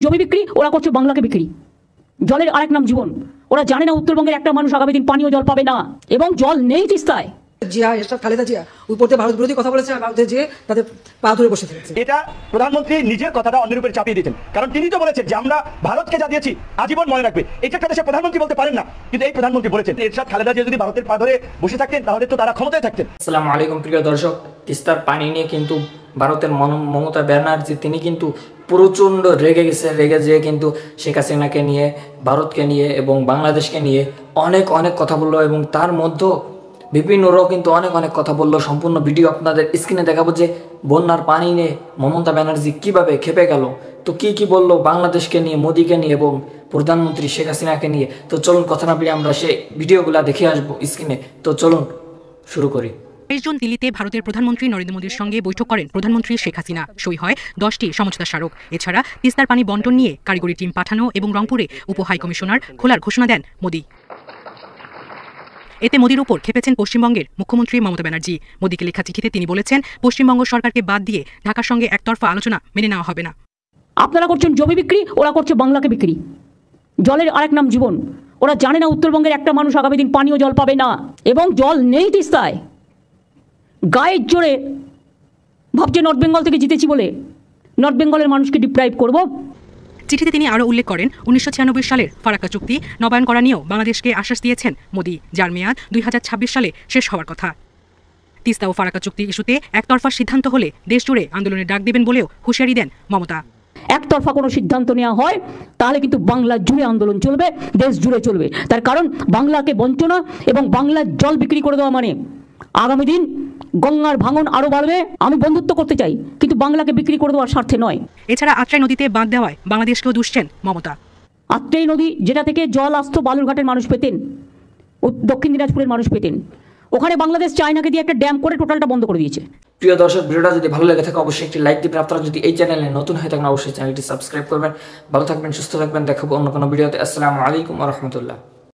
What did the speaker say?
জমি বিক্রি ওরা করছে বাংলাকে বিক্রি। জলের আরেক নাম জীবন। ওরা জানে না উত্তরবঙ্গের একটা মানুষ আগামী দিন পানীয় জল পাবে না, এবং জল নেই তিস্তায়। জিয়া এরশাদ খালেদা জিয়া উপরতে ভারত বিরোধী কথা বলেছে, আর ভারতে যে তাদের পা ধরে বসে ফেলেছে। এটা প্রধানমন্ত্রী নিজের কথাটা অন্যের উপরে চাপিয়ে দিয়েছেন, কারণ তিনি তো বলেছেন যে আমরা ভারতকে যা দিয়েছি আজীবন মনে রাখবে। এটা একটা দেশের প্রধানমন্ত্রী বলতে পারেন না, কিন্তু এই প্রধানমন্ত্রী বলেছেন এরশাদ খালেদা জিয়া যদি ভারতের পা ধরে বসে থাকতেন তাহলে তো তারা ক্ষমতায় থাকতেন। আসসালামু আলাইকুম প্রিয় দর্শক, তিস্তার পানি নিয়ে কিন্তু ভারতের মমতা ব্যানার্জি তিনি কিন্তু প্রচণ্ড রেগে গেছে। রেগে যেয়ে কিন্তু শেখ হাসিনাকে নিয়ে, ভারতকে নিয়ে এবং বাংলাদেশকে নিয়ে অনেক কথা বললো, এবং তার মধ্যে বিভিন্নরাও কিন্তু অনেক কথা বললো। সম্পূর্ণ ভিডিও আপনাদের স্ক্রিনে দেখাবো যে বন্যার পানি নিয়ে মমতা ব্যানার্জি কিভাবে খেপে গেল, তো কি বললো বাংলাদেশকে নিয়ে, মোদিকে নিয়ে এবং প্রধানমন্ত্রী শেখ হাসিনাকে নিয়ে। তো চলুন কথা না বলে আমরা সেই ভিডিওগুলো দেখে আসবো স্ক্রিনে। তো চলুন শুরু করি। ২২ জুন দিল্লিতে ভারতের প্রধানমন্ত্রী নরেন্দ্র মোদীর সঙ্গে বৈঠক করেন প্রধানমন্ত্রী শেখ হাসিনা। সই হয় 10টি সমঝোতা স্মারক। এছাড়া তিস্তার পানি বন্টন নিয়ে কারিগরি টিম পাঠানো এবং রংপুরে উপ হাই কমিশনার খোলার ঘোষণা দেন মোদী। এতে মোদীর উপর খেপেছেন পশ্চিমবঙ্গের মুখ্যমন্ত্রী মমতা ব্যানার্জি। মোদীকে লেখা চিঠিতে তিনি বলেছেন, পশ্চিমবঙ্গ সরকারকে বাদ দিয়ে ঢাকার সঙ্গে একতরফা আলোচনা মেনে নেওয়া হবে না। আপনারা করছেন জমি বিক্রি, ওরা করছে বাংলাকে বিক্রি। জলের আরেক নাম জীবন। ওরা জানে না উত্তরবঙ্গের একটা মানুষ আগামী দিন পানীয় জল পাবে না, এবং জল নেই তিস্তায়। গায়ের জোরে ভাবছে নর্থ বেঙ্গল থেকে জিতেছি বলে নর্থ বেঙ্গলের মানুষকে ডিপ্রাইভ করব। চিঠিতে তিনি আরও উল্লেখ করেন, 1996 সালের ফারাক্কা চুক্তি নবায়ন করা নিয়েও বাংলাদেশকে আশ্বাস দিয়েছেন মোদী, যার মেয়াদ 2026 সালে শেষ হওয়ার কথা। তিস্তা ও ফারাক্কা চুক্তি ইস্যুতে একতরফা সিদ্ধান্ত হলে দেশ জুড়ে আন্দোলনের ডাক দেবেন বলেও হুঁশিয়ারি দেন মমতা। একতরফা কোনো সিদ্ধান্ত নেওয়া হয় তাহলে কিন্তু বাংলা জুড়ে আন্দোলন চলবে, দেশ জুড়ে চলবে। তার কারণ বাংলাকে বঞ্চনা এবং বাংলার জল বিক্রি করে দেওয়া মানে আগামী দিন গঙ্গার ভাঙন আরো বাড়বে। আমি বন্ধুত্ব করতে চাই, কিন্তু বাংলাকে বিক্রি করে দেওয়ার স্বার্থে নয়। এছাড়া আত্রাই নদীতে বাঁধ দেওয়ায় বাংলাদেশকেও দুষছেন মমতা। আত্রাই নদী যেটা থেকে জল আসতো বালুরঘাটের মানুষ পেতেন, দক্ষিণ দিনাজপুরের মানুষ পেতেন, ওখানে বাংলাদেশ চায়নাকে দিয়ে একটা ড্যাম করে টোটালটা বন্ধ করে দিয়েছে। প্রিয় দর্শক, ভিডিওটা যদি ভালো লেগে থাকে অবশ্যই একটি লাইক দিবেন। আপনারা যদি এই চ্যানেলে নতুন হয়ে থাকেন অবশ্যই চ্যানেলটি সাবস্ক্রাইব করবেন। ভালো থাকবেন, সুস্থ থাকবেন। দেখাবো অন্য কোনো ভিডিওতে। আসসালামু আলাইকুম ওয়া রাহমাতুল্লাহ।